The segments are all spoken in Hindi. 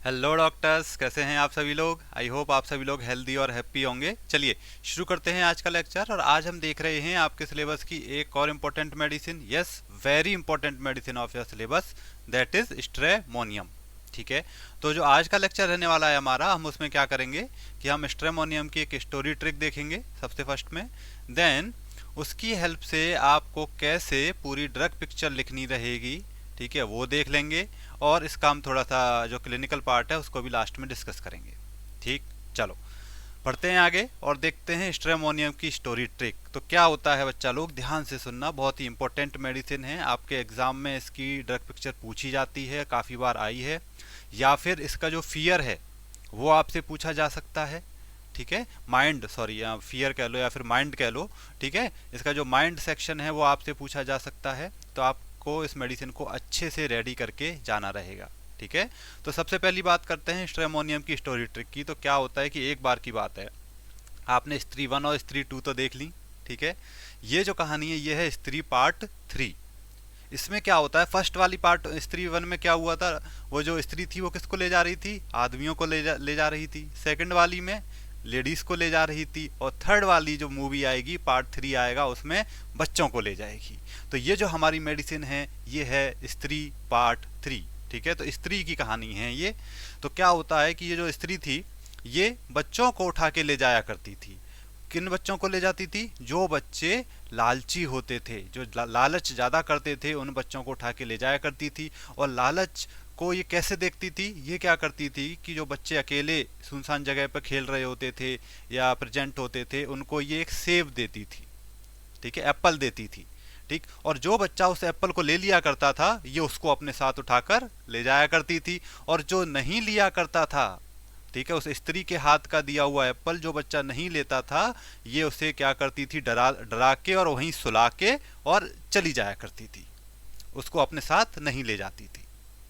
हेलो डॉक्टर्स, कैसे हैं आप सभी लोग। आई होप आप सभी लोग हेल्दी और हैप्पी होंगे। चलिए शुरू करते हैं आज का लेक्चर। और आज हम देख रहे हैं आपके सिलेबस की एक और important medicine, yes very important medicine of your syllabus, that is stramonium. ठीक है, तो जो आज का लेक्चर रहने वाला है हमारा, हम उसमें क्या करेंगे कि हम स्ट्रेमोनियम की एक स्टोरी ट्रिक देखेंगे सबसे फर्स्ट में। देन उसकी हेल्प से आपको कैसे पूरी ड्रग पिक्चर लिखनी रहेगी, ठीक है, वो देख लेंगे। और इसका हम थोड़ा सा जो क्लिनिकल पार्ट है उसको भी लास्ट में डिस्कस करेंगे। ठीक, चलो बढ़ते हैं आगे और देखते हैं स्ट्रेमोनियम की स्टोरी ट्रिक। तो क्या होता है बच्चा लोग, ध्यान से सुनना, बहुत ही इंपॉर्टेंट मेडिसिन है। आपके एग्जाम में इसकी ड्रग पिक्चर पूछी जाती है, काफ़ी बार आई है, या फिर इसका जो फियर है वो आपसे पूछा जा सकता है। ठीक है, माइंड, सॉरी, या फियर कह लो या फिर माइंड कह लो। ठीक है, इसका जो माइंड सेक्शन है वो आपसे पूछा जा सकता है। तो आपको इस मेडिसिन को अच्छे से रेडी करके जाना रहेगा। ठीक है, तो सबसे पहली बात करते हैं स्ट्रेमोनियम की स्टोरी ट्रिक की। तो क्या होता है कि एक बार की बात है, आपने स्त्री 1 और स्त्री 2 तो देख ली। ठीक है, ये जो कहानी है ये है स्त्री पार्ट 3। इसमें क्या होता है, फर्स्ट वाली पार्ट स्त्री 1 में क्या हुआ था, वो जो स्त्री थी वो किसको ले जा रही थी, आदमियों को ले जा रही थी। सेकंड वाली में लेडीज को ले जा रही थी। और थर्ड वाली जो मूवी आएगी, पार्ट 3 आएगा, उसमें बच्चों को ले जाएगी। तो ये जो हमारी मेडिसिन है ये है स्त्री पार्ट 3। ठीक है, तो स्त्री की कहानी है ये। तो क्या होता है कि ये जो स्त्री थी ये बच्चों को उठा के ले जाया करती थी। किन बच्चों को ले जाती थी, जो बच्चे लालची होते थे, जो लालच ज़्यादा करते थे, उन बच्चों को उठा के ले जाया करती थी। और लालच को ये कैसे देखती थी, ये क्या करती थी कि जो बच्चे अकेले सुनसान जगह पर खेल रहे होते थे या प्रेजेंट होते थे, उनको ये एक सेब देती थी। ठीक है, एप्पल देती थी। ठीक, और जो बच्चा उस एप्पल को ले लिया करता था ये उसको अपने साथ उठाकर ले जाया करती थी। और जो नहीं लिया करता था, ठीक है, उस स्त्री के हाथ का दिया हुआ एप्पल जो बच्चा नहीं लेता था, ये उसे क्या करती थी, डरा डरा के और वहीं सुला के और चली जाया करती थी, उसको अपने साथ नहीं ले जाती थी।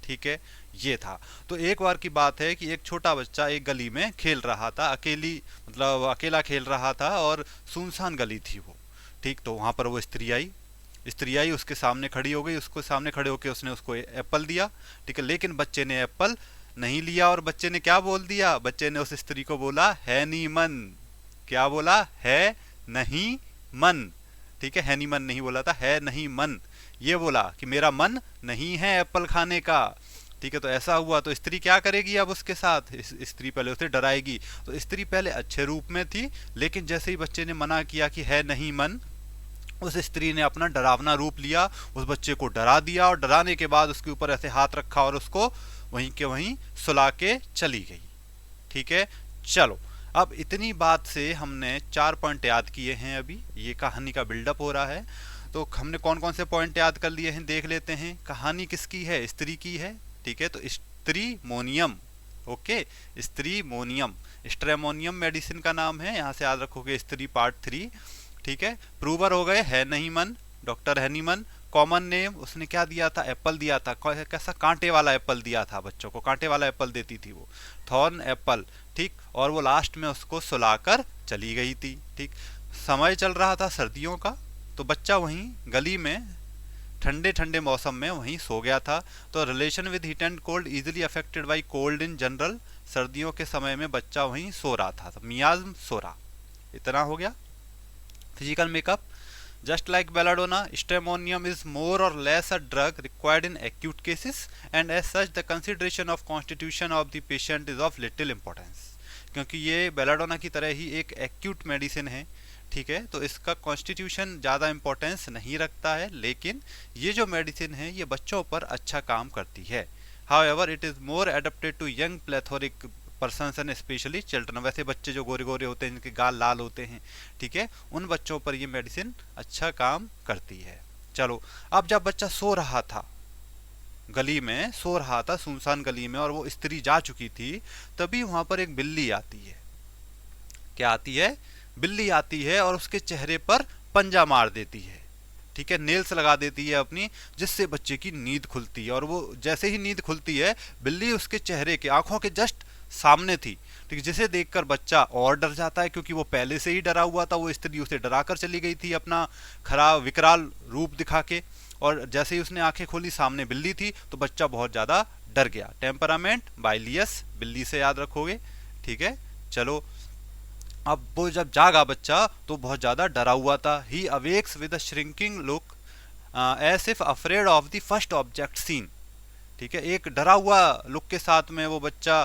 ठीक है, ये था। तो एक बार की बात है कि एक छोटा बच्चा एक गली में खेल रहा था, अकेली, मतलब अकेला खेल रहा था, और सुनसान गली थी वो। ठीक, तो वहां पर वो स्त्री आई, उसके सामने खड़ी हो गई, उसको सामने खड़े होकर उसने उसको एप्पल दिया। ठीक है, लेकिन बच्चे ने एप्पल नहीं लिया। और बच्चे ने क्या बोल दिया, बच्चे ने उस स्त्री को बोला है नहीं मन। क्या बोला, है नहीं मन। ठीक है, नहीं मन नहीं बोला था, है नहीं मन ये बोला कि मेरा मन नहीं है एप्पल खाने का। ठीक है, तो ऐसा हुआ तो स्त्री क्या करेगी अब उसके साथ, स्त्री पहले उसे डराएगी। तो स्त्री पहले अच्छे रूप में थी, लेकिन जैसे ही बच्चे ने मना किया कि है नहीं मन, उस स्त्री ने अपना डरावना रूप लिया, उस बच्चे को डरा दिया। और डराने के बाद उसके ऊपर ऐसे हाथ रखा और उसको वहीं के वहीं सुला के चली गई। ठीक है, चलो अब इतनी बात से हमने 4 पॉइंट याद किए हैं। अभी ये कहानी का बिल्डअप हो रहा है, तो हमने कौन कौन से पॉइंट याद कर लिए हैं देख लेते हैं। कहानी किसकी है, स्त्री की है। ठीक है, तो स्त्रीमोनियम, ओके, स्त्रीमोनियम, स्ट्रेमोनियम मेडिसिन का नाम है, यहाँ से याद रखोगे स्त्री पार्ट 3। ठीक है, प्रूवर हो गए है नहीं मन, डॉक्टर हैनीमन। कॉमन नेम, उसने क्या दिया था, एप्पल दिया था। कैसा, कांटे वाला एप्पल दिया था, बच्चों को कांटे वाला एप्पल देती थी वो, थॉर्न एप्पल। ठीक, और वो लास्ट में उसको सुलाकर चली गई थी। ठीक, समय चल रहा था सर्दियों का, तो बच्चा वहीं गली में ठंडे ठंडे मौसम में वहीं सो गया था। तो relation with heat and cold easily affected by cold in general, सर्दियों के समय में बच्चा वहीं सो रहा था, तो मियाज्म सो रहा। इतना हो गया। Physical makeup, just like belladonna, stramonium is more or less a drug required in acute cases, and as such the consideration of constitution of the patient is of little importance। क्योंकि ये बेलाडोना की तरह ही एक एक्यूट मेडिसिन है। ठीक है, तो इसका कॉन्स्टिट्यूशन ज़्यादा इंपॉर्टेंस नहीं रखता है, लेकिन ये जो मेडिसिन है ये बच्चों पर अच्छा काम करती है। However it is more adapted to young plethoric persons and specially children. वैसे बच्चे जो गोरे गोरे होते हैं, जिनके गाल लाल होते हैं, ठीक है, उन बच्चों पर ये मेडिसिन अच्छा काम करती है। चलो, अब जब बच्चा सो रहा था, गली में सो रहा था, सुनसान गली में, और वो स्त्री जा चुकी थी, तभी वहां पर एक बिल्ली आती है। क्या आती है, बिल्ली आती है और उसके चेहरे पर पंजा मार देती है। ठीक है, नेल्स लगा देती है अपनी, जिससे बच्चे की नींद खुलती है। और वो जैसे ही नींद खुलती है, बिल्ली उसके चेहरे के, आंखों के जस्ट सामने थी। ठीक, जिसे देखकर बच्चा और डर जाता है, क्योंकि वो पहले से ही डरा हुआ था। वो स्त्री उसे डरा कर चली गई थी अपना खराब विकराल रूप दिखा के, और जैसे ही उसने आंखें खोली सामने बिल्ली थी, तो बच्चा बहुत ज़्यादा डर गया। टेम्परामेंट बाइलियस, बिल्ली से याद रखोगे, ठीक है। चलो, अब वो जब जागा बच्चा तो बहुत ज्यादा डरा हुआ था। He awakes with a shrinking look as if afraid of the first object seen, ठीक है। एक डरा हुआ लुक के साथ में वो बच्चा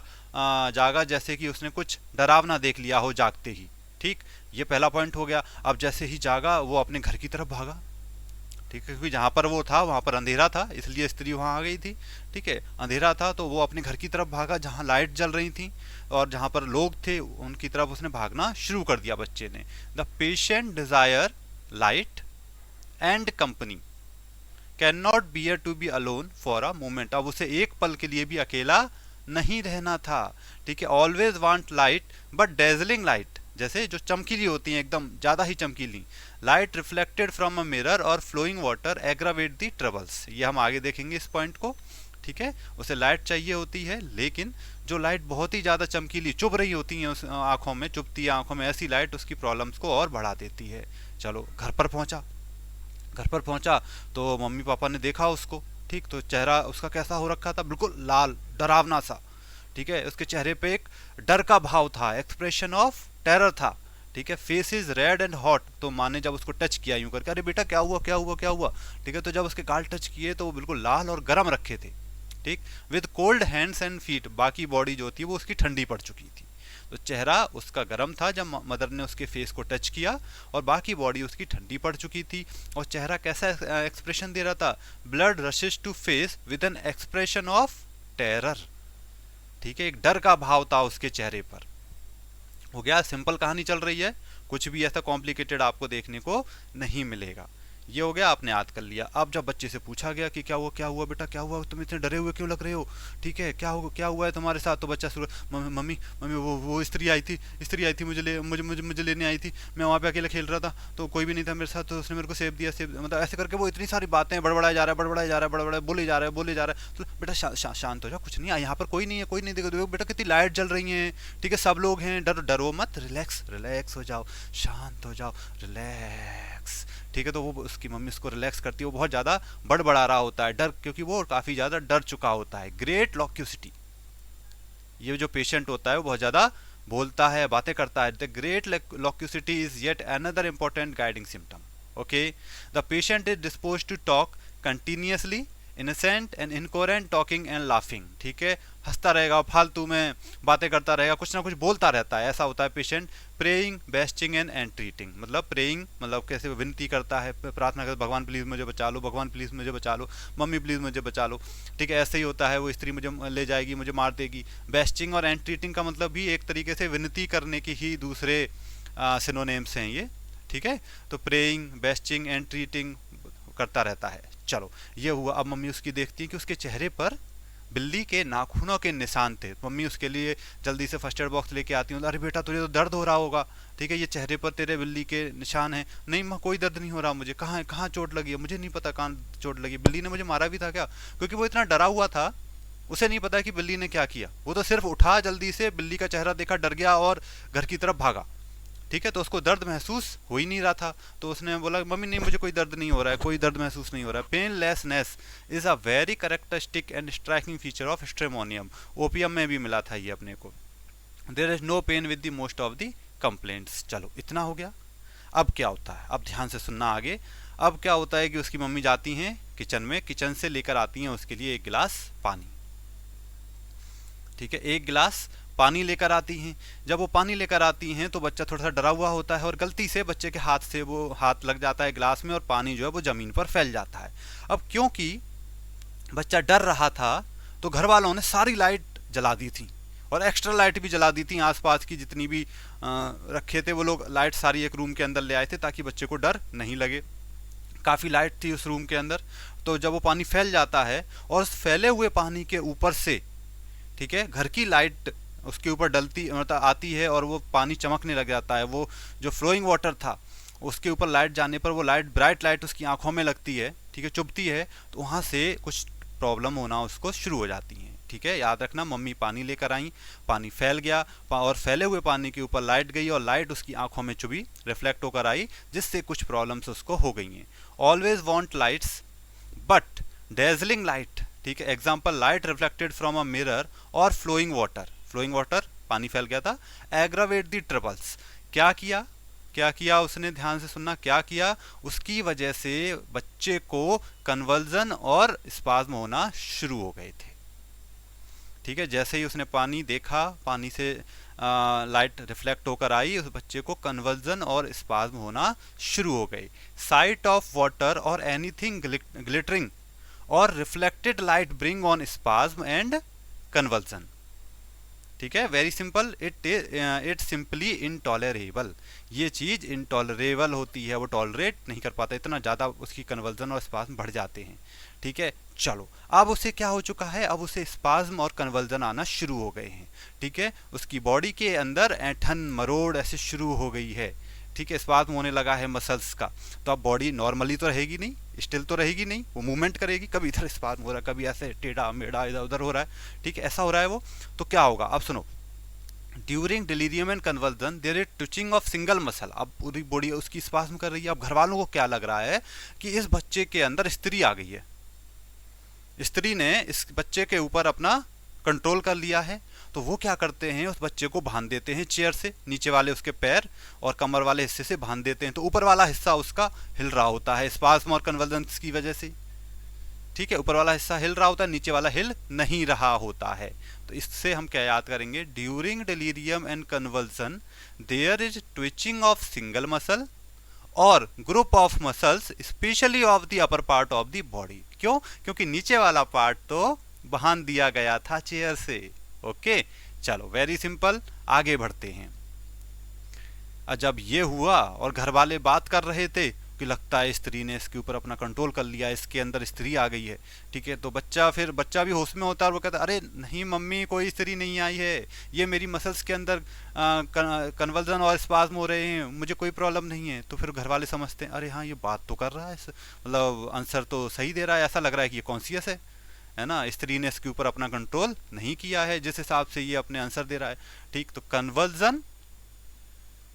जागा, जैसे कि उसने कुछ डरावना देख लिया हो जागते ही, ठीक। ये पहला पॉइंट हो गया। अब जैसे ही जागा वो अपने घर की तरफ भागा, ठीक है, क्योंकि जहां पर वो था वहां पर अंधेरा था, इसलिए स्त्री वहां आ गई थी, ठीक है। अंधेरा था तो वो अपने घर की तरफ भागा जहां लाइट जल रही थी, और जहां पर लोग थे उनकी तरफ उसने भागना शुरू कर दिया बच्चे ने। The patient desire light and company, can not bear to be alone for a moment. अब उसे एक पल के लिए भी अकेला नहीं रहना था, ठीक है। Always want light but dazzling light, जैसे जो चमकीली होती हैं, एकदम ज्यादा ही चमकीली। Light reflected from a mirror और फ्लोइंग वाटर एग्रावेट दी ट्रबल्स, ये हम आगे देखेंगे इस पॉइंट को, ठीक है। उसे लाइट चाहिए होती है, लेकिन जो लाइट बहुत ही ज्यादा चमकीली चुभ रही होती है उस आंखों में, चुभती है आंखों में, ऐसी लाइट उसकी प्रॉब्लम्स को और बढ़ा देती है। चलो, घर पर पहुंचा तो मम्मी पापा ने देखा उसको, ठीक। तो चेहरा उसका कैसा हो रखा था, बिल्कुल लाल डरावना सा, ठीक है। उसके चेहरे पे एक डर का भाव था, एक्सप्रेशन ऑफ टेरर था, ठीक है। Face is red and hot, तो माँ ने जब उसको टच किया यूं करके, अरे बेटा क्या हुआ क्या हुआ क्या हुआ, ठीक है। तो जब उसके गाल टच किए तो वो बिल्कुल लाल और गर्म रखे थे, ठीक। With cold hands and feet, बाकी बॉडी जो थी वो उसकी ठंडी पड़ चुकी थी। तो चेहरा उसका गर्म था जब मदर ने उसके फेस को टच किया, और बाकी बॉडी उसकी ठंडी पड़ चुकी थी। और चेहरा कैसा एक्सप्रेशन दे रहा था, blood rushes to face with an expression of terror, ठीक है। एक डर का भाव था उसके चेहरे पर। हो गया, सिंपल कहानी चल रही है, कुछ भी ऐसा कॉम्प्लिकेटेड आपको देखने को नहीं मिलेगा। ये हो गया, आपने याद कर लिया। अब जब बच्चे से पूछा गया कि क्या हुआ बेटा, क्या हुआ, तुम इतने डरे हुए क्यों लग रहे हो, ठीक है, क्या हुआ है तुम्हारे साथ। तो बच्चा शुरू, मम्मी वो स्त्री आई थी मुझे लेने आई थी, मैं वहाँ पे अकेले खेल रहा था तो कोई भी नहीं था मेरे साथ, तो उसने मेरे को सेब दिया, मतलब ऐसे करके वो इतनी सारी बातें बड़बड़ाया जा रहा है, बोले जा रहा है। तो बेटा शांत हो जाओ, कुछ नहीं, यहाँ पर कोई नहीं देखो बेटा कितनी लाइट जल रही है, ठीक है, सब लोग हैं, डरो मत, रिलैक्स हो जाओ, शांत हो जाओ, रिलैक्स, ठीक है। तो वो उसकी मम्मी उसको रिलैक्स करती है। वो बहुत ज्यादा बड़बड़ा रहा होता है डर, क्योंकि वो काफी ज्यादा डर चुका होता है। ग्रेट लॉक्यूसिटी, ये जो पेशेंट होता है वो बहुत ज्यादा बोलता है, बातें करता है। The great loquacity is yet another important guiding symptom. Okay, the patient is dispose to talk continuously, incessant and incoherent talking and laughing, ठीक है। हंसता रहेगा, फालतू में बातें करता रहेगा, कुछ ना कुछ बोलता रहता है, ऐसा होता है पेशेंट। प्रेइंग, बेस्टिंग एंड एंट्रीटिंग, मतलब प्रेइंग मतलब कैसे विनती करता है, प्रार्थना करता, भगवान प्लीज मुझे बचा लो, भगवान प्लीज मुझे बचा लो, मम्मी प्लीज मुझे बचा लो, ठीक है। ऐसे ही होता है, वो स्त्री मुझे ले जाएगी, मुझे मार देगी। बेस्टिंग और एंट्रीटिंग का मतलब भी एक तरीके से विनती करने की ही दूसरे सिनोनिम्स हैं ये, ठीक है। तो प्रेइंग, बेस्टिंग, एंट्रीटिंग करता रहता है। चलो, ये हुआ। अब मम्मी उसकी देखती है कि उसके चेहरे पर बिल्ली के नाखूनों के निशान थे। मम्मी उसके लिए जल्दी से फर्स्ट एड बॉक्स लेके आती हूँ। अरे बेटा तुझे तो दर्द हो रहा होगा, ठीक है, ये चेहरे पर तेरे बिल्ली के निशान हैं। नहीं माँ, कोई दर्द नहीं हो रहा मुझे, कहाँ चोट लगी है, मुझे नहीं पता कहाँ चोट लगी, बिल्ली ने मुझे मारा भी था क्या। क्योंकि वो इतना डरा हुआ था, उसे नहीं पता कि बिल्ली ने क्या किया। वो तो सिर्फ उठा, जल्दी से बिल्ली का चेहरा देखा, डर गया और घर की तरफ भागा, ठीक है। तो उसको दर्द महसूस हो ही नहीं रहा था। तो उसने बोला मम्मी नहीं, मुझे कोई दर्द नहीं हो रहा है, कोई दर्द महसूस नहीं हो रहा है। Painlessness is a very characteristic and striking feature of Stramonium, opium में भी मिला था ये अपने को। There is no pain with the most of the complaints. चलो, इतना हो गया। अब क्या होता है, अब ध्यान से सुनना आगे। अब क्या होता है कि उसकी मम्मी जाती हैं किचन में, किचन से लेकर आती हैं उसके लिए एक गिलास पानी, ठीक है, एक गिलास पानी लेकर आती हैं। जब वो पानी लेकर आती हैं तो बच्चा थोड़ा सा डरा हुआ होता है, और गलती से बच्चे के हाथ से वो हाथ लग जाता है गिलास में, और पानी जो है वो जमीन पर फैल जाता है। अब क्योंकि बच्चा डर रहा था तो घर वालों ने सारी लाइट जला दी थी, और एक्स्ट्रा लाइट भी जला दी थी। आसपास की जितनी भी रखे थे वो लोग लाइट सारी एक रूम के अंदर ले आए थे, ताकि बच्चे को डर नहीं लगे। काफ़ी लाइट थी उस रूम के अंदर। तो जब वो पानी फैल जाता है, और उस फैले हुए पानी के ऊपर से, ठीक है, घर की लाइट उसके ऊपर डलती मतलब आती है, और वो पानी चमकने लग जाता है। वो जो फ्लोइंग वाटर था उसके ऊपर लाइट जाने पर वो लाइट, ब्राइट लाइट उसकी आंखों में लगती है, ठीक है, चुभती है। तो वहाँ से कुछ प्रॉब्लम होना उसको शुरू हो जाती है, ठीक है। याद रखना, मम्मी पानी लेकर आई, पानी फैल गया, और फैले हुए पानी के ऊपर लाइट गई, और लाइट उसकी आंखों में चुभी, रिफ्लेक्ट होकर आई, जिससे कुछ प्रॉब्लम्स उसको हो गई हैं। Always want lights but dazzling light, ठीक है। Example, light reflected from a mirror और फ्लोइंग वाटर, पानी फैल गया था। एग्रावेट दी ट्रबल्स, क्या किया, क्या किया उसने, ध्यान से सुनना, क्या किया, उसकी वजह से बच्चे को कन्वर्जन और स्पाज्म होना शुरू हो गए थे। ठीक है, जैसे ही उसने पानी देखा, पानी से लाइट रिफ्लेक्ट होकर आई, उस बच्चे को कन्वर्जन और स्पाज्म होना शुरू हो गई। साइट ऑफ वाटर और एनीथिंग ग्लिटरिंग और reflected light bring on spasm and conversion. ठीक है, very simple, it simply intolerable, ये चीज इनटॉलरेबल होती है, वो टॉलरेट नहीं कर पाता, इतना ज्यादा उसकी कन्वर्जन और स्पाज्म बढ़ जाते हैं। ठीक है, चलो अब उसे क्या हो चुका है, अब उसे स्पाज्म और कन्वर्जन आना शुरू हो गए हैं। ठीक है, उसकी बॉडी के अंदर ऐंठन मरोड़ ऐसे शुरू हो गई है। ठीक है, स्पाज्म होने लगा है मसल्स का। तो अब बॉडी नॉर्मली तो रहेगी नहीं, स्टिल तो रहेगी नहीं, वो मूवमेंट करेगी, कभी इधर स्पाज्म हो रहा है, कभी ऐसे टेढ़ा मेढ़ा इधर उधर हो रहा है। ठीक है, ऐसा हो रहा है वो। तो क्या होगा, अब सुनो, during delirium and convulsion there is twitching of single muscle. अब पूरी बॉडी उसकी स्पाज्म कर रही है। अब घर वालों को क्या लग रहा है कि इस बच्चे के अंदर स्त्री आ गई है, स्त्री ने इस बच्चे के ऊपर अपना कंट्रोल कर लिया है। तो वो क्या करते हैं, उस बच्चे को बांध देते हैं चेयर से, नीचे वाले उसके पैर और कमर वाले हिस्से से बांध देते हैं। तो ऊपर वाला हिस्सा उसका हिल रहा होता है स्पाज्म और कन्वर्जन की वजह से। ठीक है, ऊपर वाला हिस्सा हिल रहा होता है, नीचे वाला हिल नहीं रहा होता है। तो इससे हम क्या याद करेंगे, during delirium and convulsion there is twitching of single muscle और group of muscles specially of the upper part of the body. क्यों, क्योंकि नीचे वाला पार्ट तो बांध दिया गया था चेयर से। ओके, चलो वेरी सिंपल, आगे बढ़ते हैं। जब ये हुआ और घर वाले बात कर रहे थे कि लगता है स्त्री ने इसके ऊपर अपना कंट्रोल कर लिया, इसके अंदर स्त्री आ गई है। ठीक है, तो बच्चा भी होश में होता है और वो कहता है अरे नहीं मम्मी, कोई स्त्री नहीं आई है, ये मेरी मसल्स के अंदर कन्वर्जन और स्पाज्म हो रहे हैं, मुझे कोई प्रॉब्लम नहीं है। तो फिर घर वाले समझते हैं अरे हाँ ये बात तो कर रहा है, मतलब आंसर तो सही दे रहा है, ऐसा लग रहा है कि ये कॉन्शियस है ना, स्त्री ने इसके ऊपर अपना कंट्रोल नहीं किया है जिस हिसाब से ये अपने आंसर दे रहा है। ठीक, तो कन्वर्जन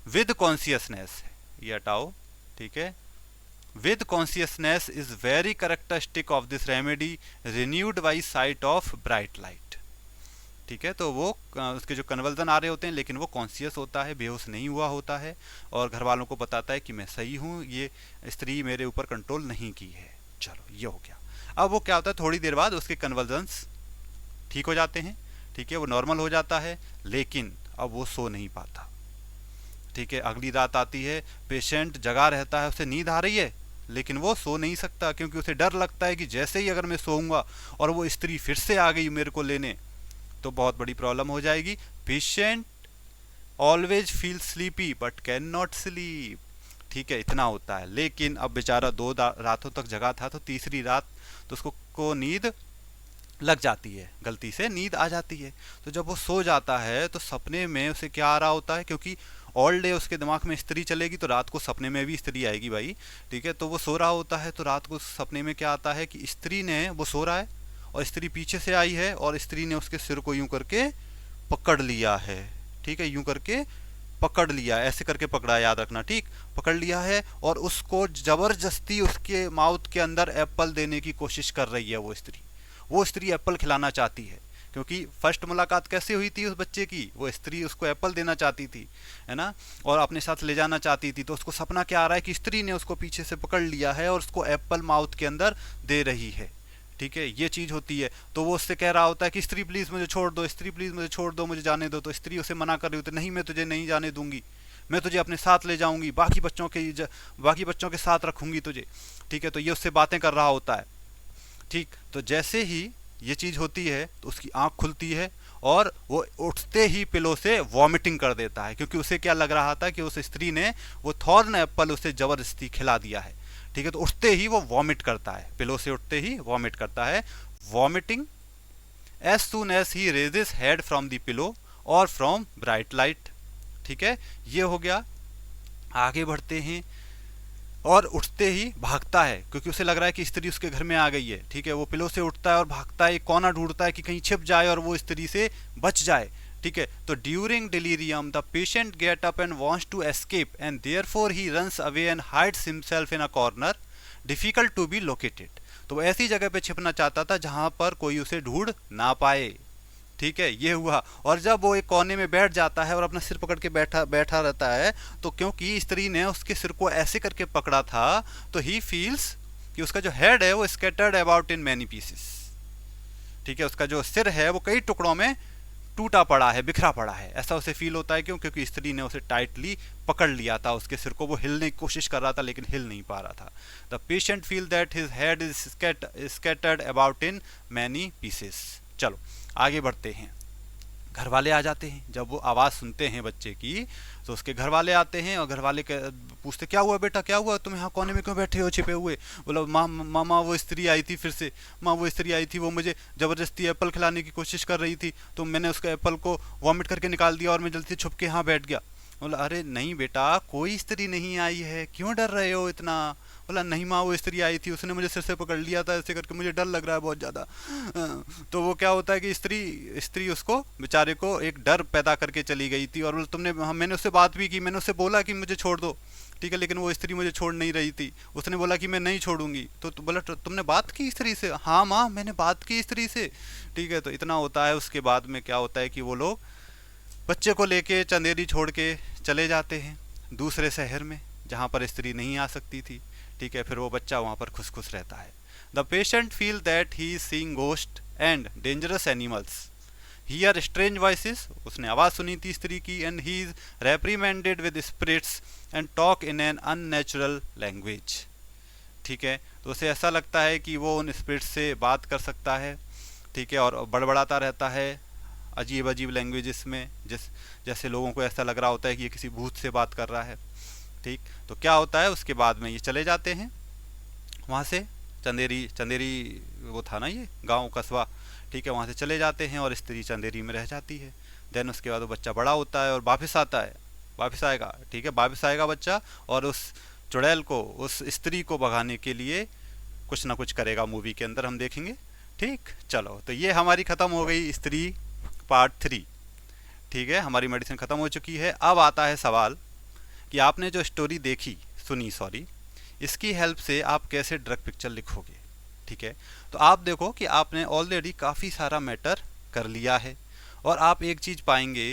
विद कॉन्शियसनेस, ये हटाओ। ठीक है, with consciousness is very characteristic of this remedy renewed by sight of bright light। ठीक है, तो वो उसके जो कन्वर्जन आ रहे होते हैं लेकिन वो कॉन्शियस होता है, बेहोश नहीं हुआ होता है और घर वालों को बताता है कि मैं सही हूँ, ये स्त्री मेरे ऊपर कंट्रोल नहीं की है। चलो ये हो गया। अब वो क्या होता है, थोड़ी देर बाद उसके कन्वर्जन्स ठीक हो जाते हैं। ठीक है, वो नॉर्मल हो जाता है, लेकिन अब वो सो नहीं पाता। ठीक है, अगली रात आती है, पेशेंट जगा रहता है, उसे नींद आ रही है लेकिन वो सो नहीं सकता क्योंकि उसे डर लगता है कि जैसे ही अगर मैं सोऊंगा और वो स्त्री फिर से आ गई मेरे को लेने तो बहुत बड़ी प्रॉब्लम हो जाएगी। Patient always feel sleepy but can not sleep. ठीक है, इतना होता है, लेकिन अब बेचारा 2 रातों तक जगा था, तो तीसरी रात तो उसको नींद लग जाती है, गलती से नींद आ जाती है। तो जब वो सो जाता है तो सपने में उसे क्या आ रहा होता है, क्योंकि ऑल डे उसके दिमाग में स्त्री चलेगी तो रात को सपने में भी स्त्री आएगी भाई। ठीक है, तो वो सो रहा होता है तो रात को सपने में क्या आता है कि स्त्री ने, वो सो रहा है और स्त्री पीछे से आई है और स्त्री ने उसके सिर को यूं करके पकड़ लिया है। ठीक है, यूं करके पकड़ लिया, ऐसे करके पकड़ा, याद रखना। ठीक, पकड़ लिया है और उसको जबरदस्ती उसके माउथ के अंदर एप्पल देने की कोशिश कर रही है वो स्त्री एप्पल खिलाना चाहती है, क्योंकि फर्स्ट मुलाकात कैसे हुई थी उस बच्चे की, वो स्त्री उसको एप्पल देना चाहती थी, है ना, और अपने साथ ले जाना चाहती थी। तो उसको सपना क्या आ रहा है कि स्त्री ने उसको पीछे से पकड़ लिया है और उसको एप्पल माउथ के अंदर दे रही है। ठीक है, ये चीज होती है। तो वो उससे कह रहा होता है कि स्त्री प्लीज मुझे छोड़ दो, स्त्री प्लीज मुझे छोड़ दो, मुझे जाने दो। तो स्त्री उसे मना कर रही होती है, नहीं मैं तुझे नहीं जाने दूंगी, मैं तुझे अपने साथ ले जाऊंगी, बाकी बच्चों के साथ रखूंगी तुझे। ठीक है, तो ये उससे बातें कर रहा होता है। ठीक, तो जैसे ही ये चीज होती है तो उसकी आंख खुलती है और वो उठते ही पिलो से वॉमिटिंग कर देता है, क्योंकि उसे क्या लग रहा था कि उस स्त्री ने वो थॉर्न एप्पल उसे जबरदस्ती खिला दिया है। ठीक है, तो उठते ही वो वॉमिट करता है, पिलो से उठते ही वॉमिट करता है। Vomiting as soon as he raises head from the pillow और फ्रॉम ब्राइट लाइट। ठीक है, ये हो गया। आगे बढ़ते हैं, और उठते ही भागता है क्योंकि उसे लग रहा है कि स्त्री उसके घर में आ गई है। ठीक है, वो पिलो से उठता है और भागता है, एक कोना ढूंढता है कि कहीं छिप जाए और वो स्त्री से बच जाए। ठीक है, तो during delirium the patient get up and wants to escape and therefore he runs away and hides himself in a corner difficult to be located. तो वो ऐसी जगह पे छिपना चाहता था जहां पर कोई उसे ढूंढ ना पाए। ठीक है, ये हुआ। और जब वो एक कोने में बैठ जाता है और अपना सिर पकड़ के बैठा बैठा रहता है, तो क्योंकि स्त्री ने उसके सिर को ऐसे करके पकड़ा था, तो ही फील्स कि उसका जो हेड है वो scattered about in many pieces. ठीक है, उसका जो सिर है वो कई टुकड़ों में टूटा पड़ा है, बिखरा पड़ा है, ऐसा उसे फील होता है। क्यों? क्योंकि स्त्री ने उसे टाइटली पकड़ लिया था, उसके सिर को वो हिलने की कोशिश कर रहा था लेकिन हिल नहीं पा रहा था। The patient feel that his head is scattered about in many pieces. चलो आगे बढ़ते हैं। घर वाले आ जाते हैं। जब वो आवाज़ सुनते हैं बच्चे की, तो उसके घर वाले आते हैं और घर वाले पूछते क्या हुआ बेटा, क्या हुआ, तुम यहाँ कोने में क्यों बैठे हो छिपे हुए? बोला मामा वो स्त्री आई थी फिर से, माँ वो स्त्री आई थी, वो मुझे ज़बरदस्ती एप्पल खिलाने की कोशिश कर रही थी, तो मैंने उसका एप्पल को वॉमिट करके निकाल दिया और मैं जल्दी से छुप के यहाँ बैठ गया। बोला अरे नहीं बेटा, कोई स्त्री नहीं आई है, क्यों डर रहे हो इतना? बोला नहीं माँ, वो स्त्री आई थी, उसने मुझे सिर से पकड़ लिया था ऐसे करके, मुझे डर लग रहा है बहुत ज़्यादा। तो वो क्या होता है कि स्त्री उसको बेचारे को एक डर पैदा करके चली गई थी। और मैंने उससे बात भी की, मैंने उससे बोला कि मुझे छोड़ दो, ठीक है, लेकिन वो स्त्री मुझे छोड़ नहीं रही थी। उसने बोला कि मैं नहीं छोड़ूंगी। तो बोला तुमने बात की स्त्री से? हाँ माँ, मैंने बात की स्त्री से। ठीक है, तो इतना होता है। उसके बाद में क्या होता है कि वो लोग बच्चे को लेके चंदेरी छोड़ के चले जाते हैं दूसरे शहर में, जहाँ पर स्त्री नहीं आ सकती थी। ठीक है, फिर वो बच्चा वहाँ पर खुश खुश रहता है। The patient feel that he is seeing ghost and dangerous animals, hear strange voices, उसने आवाज़ सुनी थी स्त्री की, and he is reprimanded with spirits and talk in an unnatural language. ठीक है, तो उसे ऐसा लगता है कि वो उन स्पिरिट्स से बात कर सकता है। ठीक है, और बड़बड़ाता रहता है अजीब अजीब लैंग्वेजेस में, जैसे लोगों को ऐसा लग रहा होता है कि ये किसी भूत से बात कर रहा है। ठीक, तो क्या होता है उसके बाद में ये चले जाते हैं वहाँ से, चंदेरी वो था ना ये गांव कस्बा। ठीक है, वहाँ से चले जाते हैं और स्त्री चंदेरी में रह जाती है। देन उसके बाद वो बच्चा बड़ा होता है और वापस आएगा। ठीक है, वापस आएगा बच्चा, और उस चुड़ैल को, उस स्त्री को भगाने के लिए कुछ ना कुछ करेगा। मूवी के अंदर हम देखेंगे। ठीक, चलो, तो ये हमारी ख़त्म हो गई स्त्री पार्ट 3। ठीक है, हमारी मेडिसिन ख़त्म हो चुकी है। अब आता है सवाल कि आपने जो स्टोरी सुनी, इसकी हेल्प से आप कैसे ड्रग पिक्चर लिखोगे। ठीक है, तो आप देखो कि आपने ऑलरेडी काफ़ी सारा मैटर कर लिया है, और आप एक चीज़ पाएंगे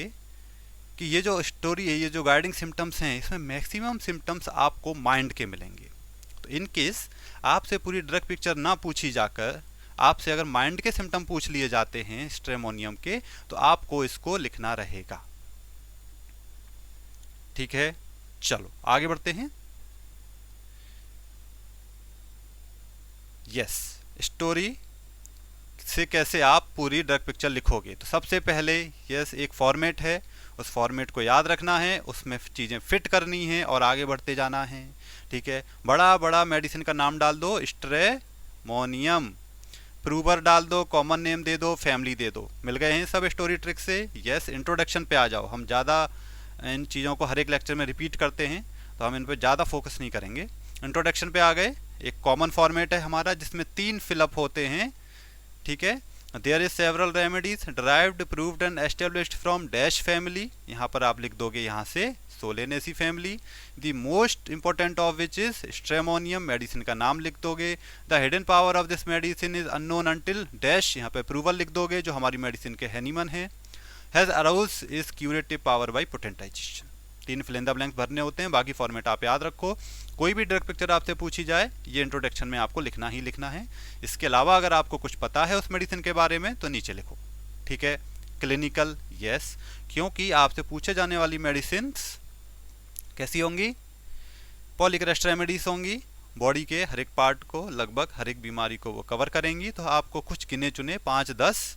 कि ये जो स्टोरी है, ये जो गाइडिंग सिम्टम्स हैं, इसमें मैक्सिमम सिम्टम्स आपको माइंड के मिलेंगे। तो इन केस आपसे पूरी ड्रग पिक्चर ना पूछी जाकर आपसे अगर माइंड के सिम्टम पूछ लिए जाते हैं स्ट्रेमोनियम के, तो आपको इसको लिखना रहेगा। ठीक है, चलो आगे बढ़ते हैं। यस, स्टोरी से कैसे आप पूरी ड्रग पिक्चर लिखोगे। तो सबसे पहले एक फॉर्मेट है, उस फॉर्मेट को याद रखना है, उसमें चीज़ें फिट करनी है और आगे बढ़ते जाना है। ठीक है, बड़ा बड़ा मेडिसिन का नाम डाल दो, स्ट्रेमोनियम, प्रूवर डाल दो, कॉमन नेम दे दो, फैमिली दे दो। मिल गए हैं सब स्टोरी ट्रिक से। यस, इंट्रोडक्शन पे आ जाओ। हम ज़्यादा इन चीज़ों को हर एक लेक्चर में रिपीट करते हैं, तो हम इन पर ज़्यादा फोकस नहीं करेंगे। इंट्रोडक्शन पे आ गए। एक कॉमन फॉर्मेट है हमारा जिसमें 3 फिलअप होते हैं। ठीक है, there is several remedies derived proved and established from dash family, यहाँ पर आप लिख दोगे यहाँ से Solanaceae family. The most important of which is stramonium, medicine का नाम लिख दोगे। The hidden power of this medicine is unknown until dash, यहाँ पे अप्रूवल लिख दोगे जो हमारी मेडिसिन के हैनीमन है। Has arouse is curative power by potentisation. 3 fill in the blanks भरने होते हैं, बाकी फॉर्मेट आप याद रखो। कोई भी ड्रग पिक्चर आपसे पूछी जाए, ये इंट्रोडक्शन में आपको लिखना ही लिखना है। इसके अलावा अगर आपको कुछ पता है उस मेडिसिन के बारे में तो नीचे लिखो। ठीक है, क्लिनिकल, यस, क्योंकि आपसे पूछे जाने वाली मेडिसिन कैसी होंगी, पॉलीक्रेस्ट रेमेडीज होंगी। बॉडी के हर एक पार्ट को, लगभग हर एक बीमारी को वो कवर करेंगी। तो आपको कुछ गिने चुने 5-10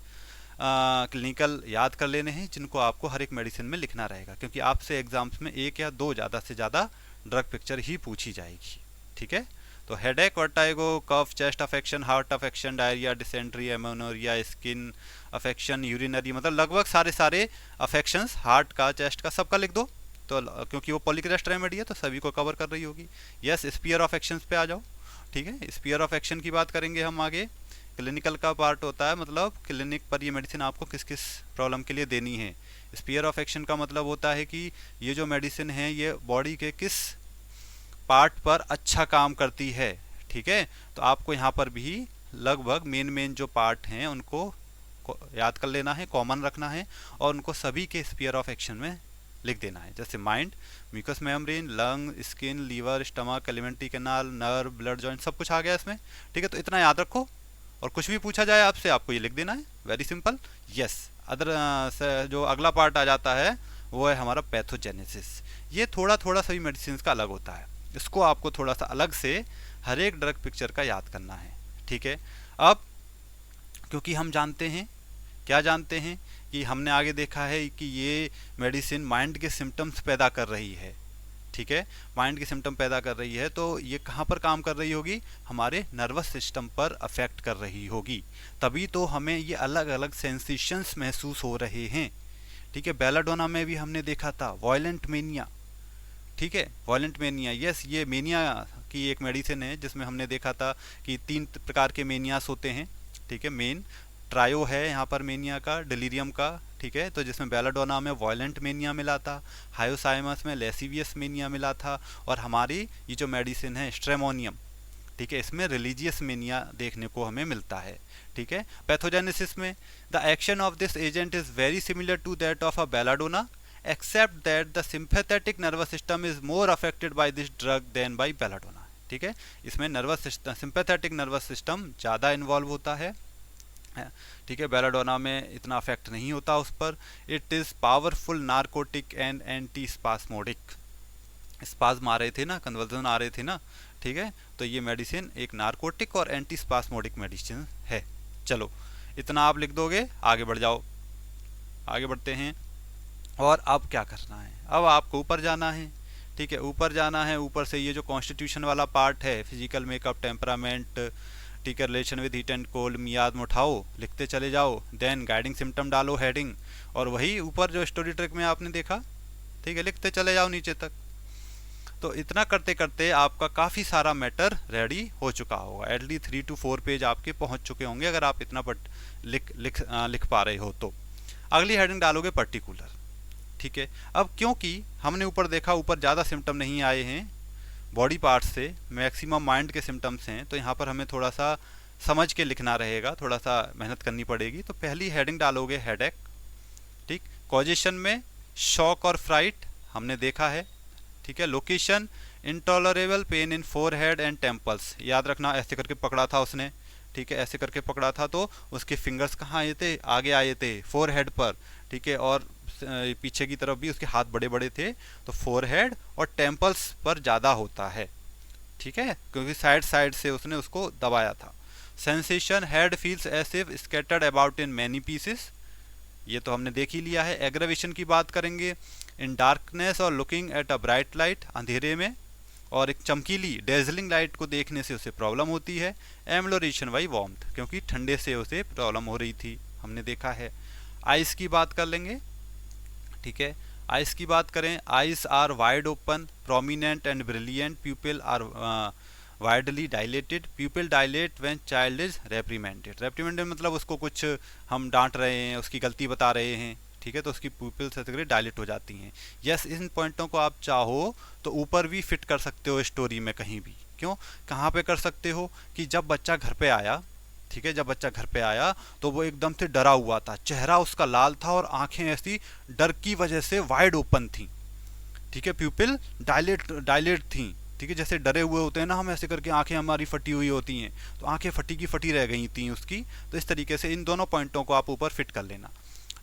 क्लिनिकल याद कर लेने हैं, जिनको आपको हर एक मेडिसिन में लिखना रहेगा, क्योंकि आपसे एग्जाम्स में 1 या 2 ज़्यादा से ज़्यादा ड्रग पिक्चर ही पूछी जाएगी। ठीक है, तो headache, vertigo, cough, chest affection, heart affection, diarrhoea, dysentery, amenorrhoea, skin affection, urinary, मतलब लगभग सारे अफेक्शंस, हार्ट का, चेस्ट का, सबका लिख दो। तो क्योंकि वो पॉलीक्रेस्ट रेमेडी है तो सभी को कवर कर रही होगी। यस, स्पीयर ऑफ एक्शंस पे आ जाओ। ठीक है, स्पीयर ऑफ एक्शन की बात करेंगे हम आगे। क्लिनिकल का पार्ट होता है, मतलब क्लिनिक पर ये मेडिसिन आपको किस किस प्रॉब्लम के लिए देनी है। स्पीयर ऑफ एक्शन का मतलब होता है कि ये जो मेडिसिन है ये बॉडी के किस पार्ट पर अच्छा काम करती है। ठीक है। तो आपको यहाँ पर भी लगभग मेन जो पार्ट हैं उनको याद कर लेना है, कॉमन रखना है और उनको सभी के स्फीयर ऑफ एक्शन में लिख देना है। जैसे mind, mucous membrane, lung, skin, liver, stomach, alimentary canal, nerve, blood joint, सब कुछ आ गया इसमें, ठीक है। तो इतना याद रखो और कुछ भी पूछा जाए आपसे आपको ये लिख देना है, वेरी सिंपल। यस, अदर जो अगला पार्ट आ जाता है वो है हमारा पैथोजेनेसिस। ये थोड़ा थोड़ा सभी मेडिसिन का अलग होता है, इसको आपको थोड़ा सा अलग से हर एक ड्रग पिक्चर का याद करना है, ठीक है। अब क्योंकि हम जानते हैं, क्या जानते हैं कि हमने आगे देखा है कि ये मेडिसिन माइंड के सिम्टम्स पैदा कर रही है, ठीक है, माइंड के सिम्टम पैदा कर रही है, तो ये कहाँ पर काम कर रही होगी, हमारे नर्वस सिस्टम पर अफेक्ट कर रही होगी, तभी तो हमें ये अलग अलग सेंसेशंस महसूस हो रहे हैं, ठीक है। बेलाडोना में भी हमने देखा था वायलेंट मेनिया, ठीक है, वायलेंट मेनिया, यस, ये मेनिया की एक मेडिसिन है जिसमें हमने देखा था कि 3 प्रकार के मेनियास होते हैं, ठीक है। मेन ट्रायो है यहाँ पर मेनिया का, डिलीरियम का, ठीक है, तो जिसमें बेलाडोना में वायलेंट मेनिया मिला था, हायोसाइमस में लेसिवियस मेनिया मिला था, और हमारी ये जो मेडिसिन है स्ट्रेमोनियम, ठीक है, इसमें रिलीजियस मेनिया देखने को हमें मिलता है, ठीक है। पैथोजेनेसिस में the action of this agent is very similar to that of a belladonna except that the sympathetic nervous system is more affected by this drug than by belladonna, ठीक है। इसमें nervous system, sympathetic nervous system ज़्यादा इन्वॉल्व होता है, ठीक है, बेलाडोना में इतना अफेक्ट नहीं होता उस पर। It is powerful narcotic and anti spasmodic, spasm आ रहे थे ना, कन्वर्जन आ रहे थे ना, ठीक है, तो ये मेडिसिन एक नार्कोटिक और एंटी स्पास्मोडिक मेडिसिन है। चलो इतना आप लिख दोगे, आगे बढ़ जाओ, आगे बढ़ते हैं। और अब क्या करना है, अब आपको ऊपर जाना है, ठीक है, ऊपर जाना है। ऊपर से ये जो कॉन्स्टिट्यूशन वाला पार्ट है, फिजिकल मेकअप, टेम्परामेंट, ठीक है, relation with heat and cold, मियाद में उठाओ, लिखते चले जाओ, देन गाइडिंग सिम्टम डालो हेडिंग, और वही ऊपर जो स्टोरी ट्रिक में आपने देखा, ठीक है, लिखते चले जाओ नीचे तक। तो इतना करते करते आपका काफ़ी सारा मैटर रेडी हो चुका होगा, एटलीस्ट 3 to 4 पेज आपके पहुंच चुके होंगे अगर आप इतना लिख पा रहे हो तो। अगली हेडिंग डालोगे पर्टिकुलर, ठीक है। अब क्योंकि हमने ऊपर देखा, ऊपर ज़्यादा सिम्टम नहीं आए हैं बॉडी पार्ट से, मैक्सिमम माइंड के सिम्टम्स हैं, तो यहाँ पर हमें थोड़ा सा समझ के लिखना रहेगा, थोड़ा सा मेहनत करनी पड़ेगी। तो पहली हेडिंग डालोगे हेडेक, ठीक। कॉजेशन में शॉक और फ्राइट हमने देखा है, ठीक है। Location intolerable pain in forehead and temples, याद रखना, ऐसे करके पकड़ा था उसने, ठीक है, ऐसे करके पकड़ा था तो उसके फिंगर्स कहाँ आए थे, आगे आए थे फोरहेड पर, ठीक है, और पीछे की तरफ भी उसके हाथ बड़े बड़े थे, तो फोरहेड और टेम्पल्स पर ज़्यादा होता है, ठीक है, क्योंकि साइड साइड से उसने उसको दबाया था। Sensation head feels as if scattered about in many pieces, ये तो हमने देख ही लिया है। एग्रावेशन की बात करेंगे, इन डार्कनेस और looking at a bright light, अंधेरे में और एक चमकीली डेजलिंग लाइट को देखने से उसे प्रॉब्लम होती है। एम्लोरेशन बाई वार्मथ, क्योंकि ठंडे से उसे प्रॉब्लम हो रही थी, हमने देखा है। आइस की बात कर लेंगे, ठीक है, आइस की बात करें, eyes are wide open, prominent and brilliant, pupil are widely dilated, pupil dilate when child is reprimanded, reprimanded मतलब उसको कुछ हम डांट रहे हैं, उसकी गलती बता रहे हैं, ठीक है, तो उसकी प्यूपिल्स डायलेट हो जाती हैं। यस, इन पॉइंटों को आप चाहो तो ऊपर भी फिट कर सकते हो स्टोरी में कहीं भी। क्यों, कहाँ पे कर सकते हो कि जब बच्चा घर पे आया, ठीक है, जब बच्चा घर पे आया तो वो एकदम से डरा हुआ था, चेहरा उसका लाल था और आंखें ऐसी डर की वजह से वाइड ओपन थी, ठीक है, प्यूपिल डायलेट थी, ठीक है, जैसे डरे हुए होते हैं ना हम, ऐसे करके आंखें हमारी फटी हुई होती हैं, तो आंखें फटी की फटी रह गई थी उसकी। तो इस तरीके से इन दोनों पॉइंटों को आप ऊपर फिट कर लेना,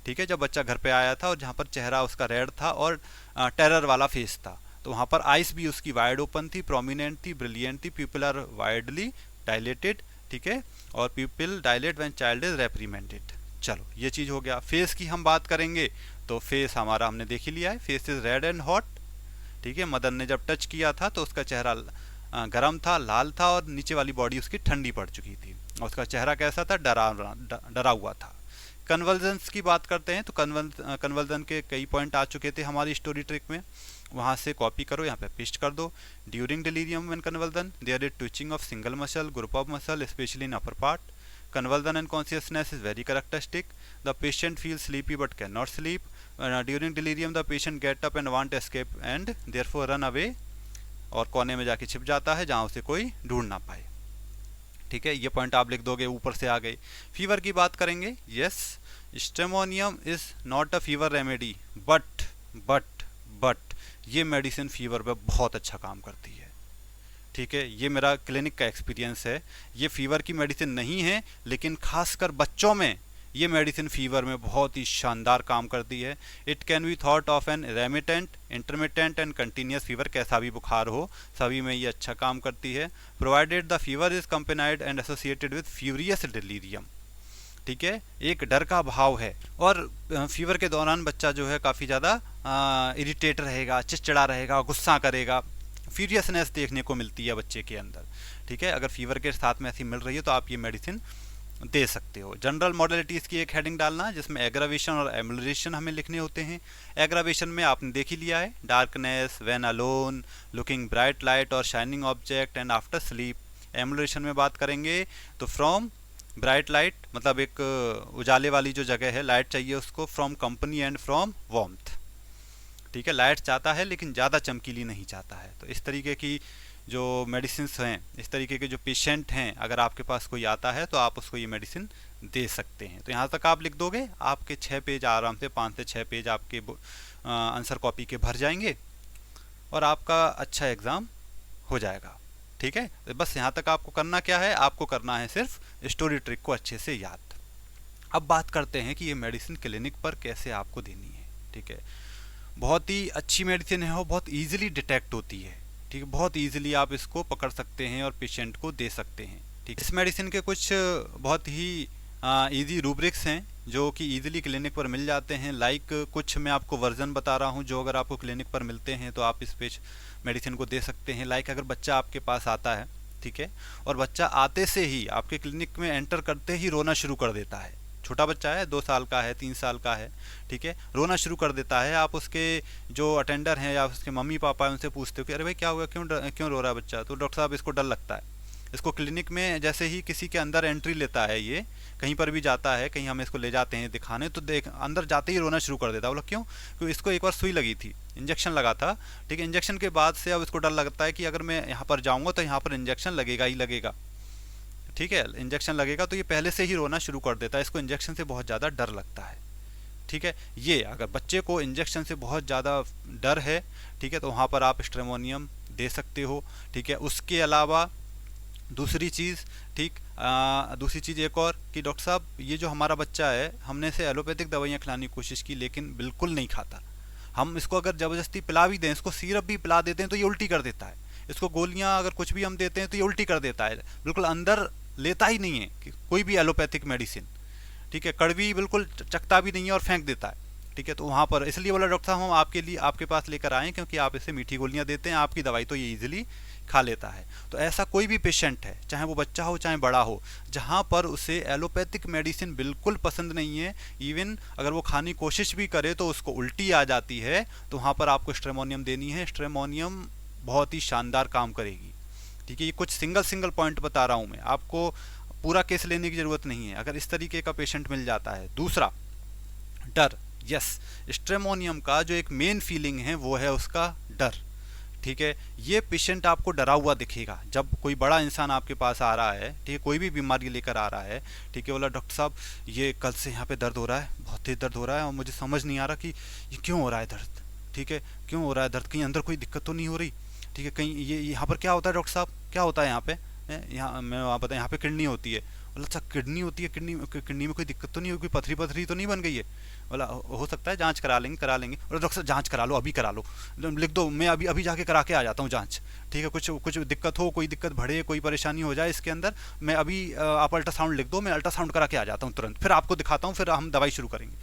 ठीक है। जब बच्चा घर पे आया था और जहाँ पर चेहरा उसका रेड था और टेरर वाला फेस था, तो वहाँ पर आइस भी उसकी वाइड ओपन थी, प्रोमिनेंट थी, ब्रिलियंट थी, प्यूपिल आर वाइडली डायलेटेड, ठीक है, और pupil dilate when child is reprimanded. चलो ये चीज़ हो गया। फेस की हम बात करेंगे तो फेस हमारा हमने देख ही लिया है, face is red and hot, ठीक है, मदर ने जब टच किया था तो उसका चेहरा गर्म था, लाल था, और नीचे वाली बॉडी उसकी ठंडी पड़ चुकी थी, और उसका चेहरा कैसा था, डरा हुआ था। कन्वर्जन्स की बात करते हैं तो कन्वर्जन के कई पॉइंट आ चुके थे हमारी स्टोरी ट्रिक में, वहाँ से कॉपी करो, यहाँ पे पेस्ट कर दो। During delirium when convulsion there is twitching of single muscle, group of muscle specially in upper part. Convulsion and consciousness is very characteristic. The patient feels sleepy but cannot sleep. During delirium, the patient get up and want to escape and therefore run away, और कोने में जाके छिप जाता है जहाँ उसे कोई ढूंढ ना पाए, ठीक है, ये पॉइंट आप लिख दोगे, ऊपर से आ गए। फीवर की बात करेंगे, yes, stramonium is not a fever remedy, but ये मेडिसिन फीवर पे बहुत अच्छा काम करती है। ठीक है, ये मेरा क्लिनिक का एक्सपीरियंस है। ये फीवर की मेडिसिन नहीं है, लेकिन खासकर बच्चों में ये मेडिसिन फीवर में बहुत ही शानदार काम करती है। It can be thought of an remittent, intermittent and continuous fever, कैसा भी बुखार हो सभी में ये अच्छा काम करती है। Provided the fever is accompanied and associated with furious delirium. ठीक है, एक डर का भाव है, और फीवर के दौरान बच्चा जो है काफ़ी ज़्यादा इरिटेट रहेगा, चिड़चिड़ा रहेगा, गुस्सा करेगा, फ्यूरियसनेस देखने को मिलती है बच्चे के अंदर। ठीक है, अगर फीवर के साथ में ऐसी मिल रही है तो आप ये मेडिसिन दे सकते हो। जनरल मॉडलिटीज़ की एक हेडिंग डालना, जिसमें एग्रावेशन और एमुलरेशन हमें लिखने होते हैं। एग्रावेशन में आपने देख ही लिया है, darkness, when alone, looking bright light और shining object and after sleep. Amelioration में बात करेंगे तो फ्रॉम ब्राइट लाइट, मतलब एक उजाले वाली जो जगह है, लाइट चाहिए उसको, from company and from warmth. ठीक है, लाइट चाहता है लेकिन ज़्यादा चमकीली नहीं चाहता है। तो इस तरीके की जो मेडिसिन्स हैं, इस तरीके के जो पेशेंट हैं, अगर आपके पास कोई आता है तो आप उसको ये मेडिसिन दे सकते हैं। तो यहाँ तक आप लिख दोगे, आपके 6 पेज आराम से, 5 से 6 पेज आपके आंसर कॉपी के भर जाएंगे और आपका अच्छा एग्ज़ाम हो जाएगा। ठीक है, तो बस यहाँ तक आपको करना क्या है, आपको करना है सिर्फ स्टोरी ट्रिक को अच्छे से याद। अब बात करते हैं कि ये मेडिसिन क्लिनिक पर कैसे आपको देनी है। ठीक है, बहुत ही अच्छी मेडिसिन है, वो बहुत ईजिली डिटेक्ट होती है। ठीक है, बहुत ईजिली आप इसको पकड़ सकते हैं और पेशेंट को दे सकते हैं। ठीक है, इस मेडिसिन के कुछ बहुत ही ईजी रूब्रिक्स हैं जो कि ईजिली क्लिनिक पर मिल जाते हैं। लाइक कुछ मैं आपको वर्जन बता रहा हूँ जो अगर आपको क्लिनिक पर मिलते हैं तो आप इस मेडिसिन को दे सकते हैं। लाइक अगर बच्चा आपके पास आता है, ठीक है, और बच्चा आते से ही आपके क्लिनिक में एंटर करते ही रोना शुरू कर देता है, छोटा बच्चा है, 2 साल का है, 3 साल का है, ठीक है, रोना शुरू कर देता है, आप उसके जो अटेंडर हैं या उसके मम्मी पापा हैं उनसे पूछते हो कि अरे भाई क्या हुआ, क्यों रो रहा है बच्चा, तो डॉक्टर साहब इसको डर लगता है। इसको क्लिनिक में जैसे ही किसी के अंदर एंट्री लेता है, ये कहीं पर भी जाता है, कहीं हम इसको ले जाते हैं दिखाने, तो देख अंदर जाते ही रोना शुरू कर देता है। बोला क्यों? क्योंकि इसको एक बार सुई लगी थी, इंजेक्शन लगा था, ठीक है, इंजेक्शन के बाद से अब इसको डर लगता है कि अगर मैं यहाँ पर जाऊँगा तो यहाँ पर इंजेक्शन लगेगा ही लगेगा। ठीक है, इंजेक्शन लगेगा, तो ये पहले से ही रोना शुरू कर देता है, इसको इंजेक्शन से बहुत ज़्यादा डर लगता है। ठीक है, ये अगर बच्चे को इंजेक्शन से बहुत ज़्यादा डर है, ठीक है, तो वहाँ पर आप स्ट्रेमोनियम दे सकते हो। ठीक है, उसके अलावा दूसरी चीज़, ठीक, दूसरी चीज़ एक और कि डॉक्टर साहब ये जो हमारा बच्चा है, हमने इसे एलोपैथिक दवाइयाँ खिलाने की कोशिश की लेकिन बिल्कुल नहीं खाता। हम इसको अगर ज़बरदस्ती पिला भी दें, इसको सिरप भी पिला देते हैं तो ये उल्टी कर देता है, इसको गोलियां अगर कुछ भी हम देते हैं तो ये उल्टी कर देता है, बिल्कुल अंदर लेता ही नहीं है कि कोई भी एलोपैथिक मेडिसिन। ठीक है, कड़वी बिल्कुल चखता भी नहीं है और फेंक देता है। ठीक है, तो वहाँ पर इसलिए बोला डॉक्टर साहब हम आपके लिए आपके पास लेकर आएँ क्योंकि आप इसे मीठी गोलियाँ देते हैं, आपकी दवाई तो ये ईजिली खा लेता है। तो ऐसा कोई भी पेशेंट है, चाहे वो बच्चा हो चाहे बड़ा हो, जहाँ पर उसे एलोपैथिक मेडिसिन बिल्कुल पसंद नहीं है, इवन अगर वो खाने की कोशिश भी करे तो उसको उल्टी आ जाती है, तो वहाँ पर आपको स्ट्रेमोनियम देनी है। स्ट्रेमोनियम बहुत ही शानदार काम करेगी। ठीक है, ये कुछ सिंगल पॉइंट बता रहा हूँ मैं, आपको पूरा केस लेने की ज़रूरत नहीं है अगर इस तरीके का पेशेंट मिल जाता है। दूसरा, डर। यस, स्ट्रेमोनियम का जो एक मेन फीलिंग है वो है उसका डर। ठीक है, ये पेशेंट आपको डरा हुआ दिखेगा जब कोई बड़ा इंसान आपके पास आ रहा है, ठीक है, कोई भी बीमारी लेकर आ रहा है, ठीक है, बोला डॉक्टर साहब ये कल से यहाँ पे दर्द हो रहा है, बहुत तेज दर्द हो रहा है और मुझे समझ नहीं आ रहा कि ये क्यों हो रहा है दर्द। ठीक है, क्यों हो रहा है दर्द, कहीं अंदर कोई दिक्कत तो नहीं हो रही। ठीक है, कहीं ये यहाँ पर क्या होता है डॉक्टर साहब, क्या होता है यहाँ पे, यहाँ मैं आप बताएं, यहाँ पे किडनी होती है। बोला अच्छा किडनी होती है, किडनी में कोई दिक्कत तो नहीं होगी, पथरी तो नहीं बन गई है। बोला हो सकता है, जांच करा लेंगे। बोला डॉक्टर साहब जांच करा लो, अभी करा लो, लिख दो, मैं अभी जाके करा के आ जाता हूँ जांच। ठीक है, कुछ दिक्कत हो, कोई दिक्कत बढ़े, कोई परेशानी हो जाए इसके अंदर, मैं अभी आप अल्ट्रासाउंड लिख दो, मैं अल्ट्रासाउंड करा के आ जाता हूँ तुरंत, फिर आपको दिखाता हूँ, फिर हम दवाई शुरू करेंगे।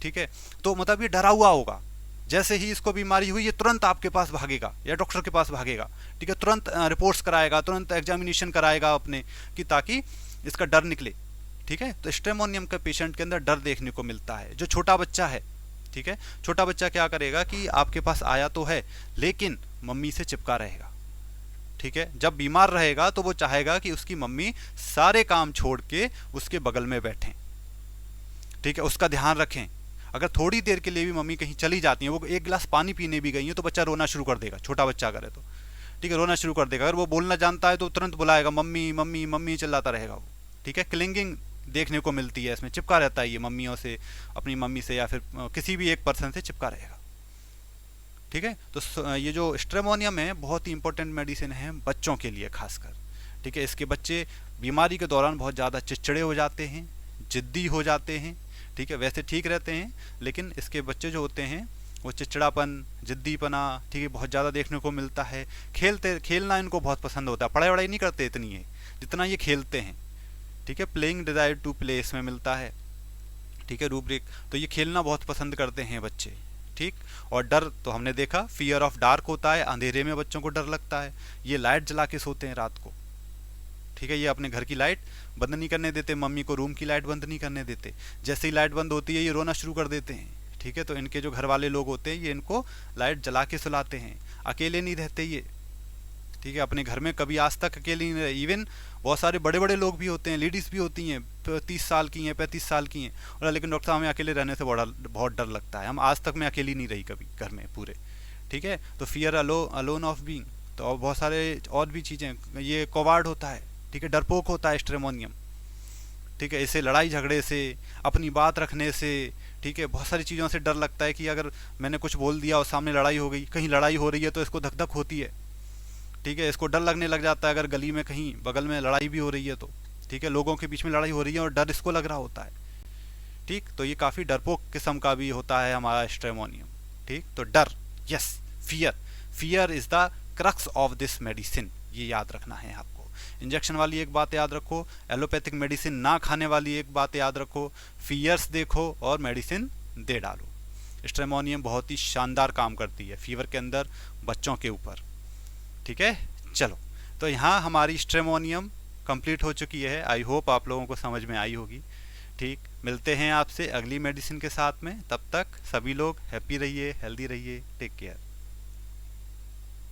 ठीक है, तो मतलब ये डरा हुआ होगा, जैसे ही इसको बीमारी हुई ये तुरंत आपके पास भागेगा या डॉक्टर के पास भागेगा। ठीक है, तुरंत रिपोर्ट्स कराएगा, तुरंत एग्जामिनेशन कराएगा अपने कि ताकि इसका डर निकले। ठीक है, तो स्ट्रेमोनियम के पेशेंट के अंदर डर देखने को मिलता है। जो छोटा बच्चा है, ठीक है, छोटा बच्चा क्या करेगा कि आपके पास आया तो है लेकिन मम्मी से चिपका रहेगा। ठीक है, जब बीमार रहेगा तो वो चाहेगा कि उसकी मम्मी सारे काम छोड़ के उसके बगल में बैठें। ठीक है, उसका ध्यान रखें। अगर थोड़ी देर के लिए भी मम्मी कहीं चली जाती है, वो एक गिलास पानी पीने भी गई है तो बच्चा रोना शुरू कर देगा, छोटा बच्चा अगर है तो। ठीक है, रोना शुरू कर देगा। अगर वो बोलना जानता है तो तुरंत बुलाएगा, मम्मी मम्मी मम्मी चिल्लाता रहेगा वो। ठीक है, क्लिंगिंग देखने को मिलती है इसमें, चिपका रहता है ये मम्मियों से, अपनी मम्मी से या फिर किसी भी एक पर्सन से चिपका रहेगा। ठीक है, तो ये जो स्ट्रेमोनियम है बहुत ही इंपॉर्टेंट मेडिसिन है बच्चों के लिए खासकर। ठीक है, इसके बच्चे बीमारी के दौरान बहुत ज़्यादा चिड़चिड़े हो जाते हैं, जिद्दी हो जाते हैं। ठीक है, वैसे ठीक रहते हैं, लेकिन इसके बच्चे जो होते हैं वो चिड़चिड़ापन, जिद्दीपना, ठीक है, बहुत ज़्यादा देखने को मिलता है। खेलना इनको बहुत पसंद होता है, पढ़ाई वढ़ाई नहीं करते इतनी है जितना ये खेलते हैं। ठीक है, प्लेइंग डिजायर टू प्ले इसमें मिलता है। ठीक है, रूब्रिक, तो ये खेलना बहुत पसंद करते हैं बच्चे। ठीक, और डर तो हमने देखा, फियर ऑफ डार्क होता है, अंधेरे में बच्चों को डर लगता है। ये लाइट जला के सोते हैं रात को। ठीक है, ये अपने घर की लाइट बंद नहीं करने देते, मम्मी को रूम की लाइट बंद नहीं करने देते। जैसे ही लाइट बंद होती है ये रोना शुरू कर देते हैं। ठीक है, तो इनके जो घर वाले लोग होते हैं ये इनको लाइट जला के सुलाते हैं। अकेले नहीं रहते ये। ठीक है, अपने घर में कभी आज तक अकेले नहीं रहे। इवन बहुत सारे बड़े बड़े लोग भी होते हैं, लेडीज़ भी होती हैं, 30 साल की हैं, 35 साल की हैं, और लेकिन डॉक्टर साहब हमें अकेले रहने से बहुत डर लगता है, हम आज तक मैं अकेली नहीं रही कभी घर में पूरे। ठीक है, तो फियर अलोन ऑफ बीइंग, तो और बहुत सारे और भी चीज़ें। ये कोवार्ड होता है। ठीक है, डरपोक होता है स्ट्रेमोनियम। ठीक है, इसे लड़ाई झगड़े से, अपनी बात रखने से, ठीक है, बहुत सारी चीज़ों से डर लगता है कि अगर मैंने कुछ बोल दिया और सामने लड़ाई हो गई, कहीं लड़ाई हो रही है तो इसको धक धक होती है। ठीक है, इसको डर लगने लग जाता है अगर गली में कहीं बगल में लड़ाई भी हो रही है तो। ठीक है, लोगों के बीच में लड़ाई हो रही है और डर इसको लग रहा होता है। ठीक, तो ये काफ़ी डरपोक किस्म का भी होता है हमारा स्ट्रेमोनियम। ठीक, तो डर, yes, fear is the crux of this medicine, ये याद रखना है आपको। इंजेक्शन वाली एक बात याद रखो, एलोपैथिक मेडिसिन ना खाने वाली एक बात याद रखो, फियर्स देखो और मेडिसिन दे डालो। स्ट्रेमोनियम बहुत ही शानदार काम करती है फीवर के अंदर बच्चों के ऊपर। ठीक है, चलो, तो यहाँ हमारी स्ट्रेमोनियम कंप्लीट हो चुकी है। आई होप आप लोगों को समझ में आई होगी। ठीक, मिलते हैं आपसे अगली मेडिसिन के साथ में, तब तक सभी लोग हैप्पी रहिए, हेल्दी रहिए, टेक केयर।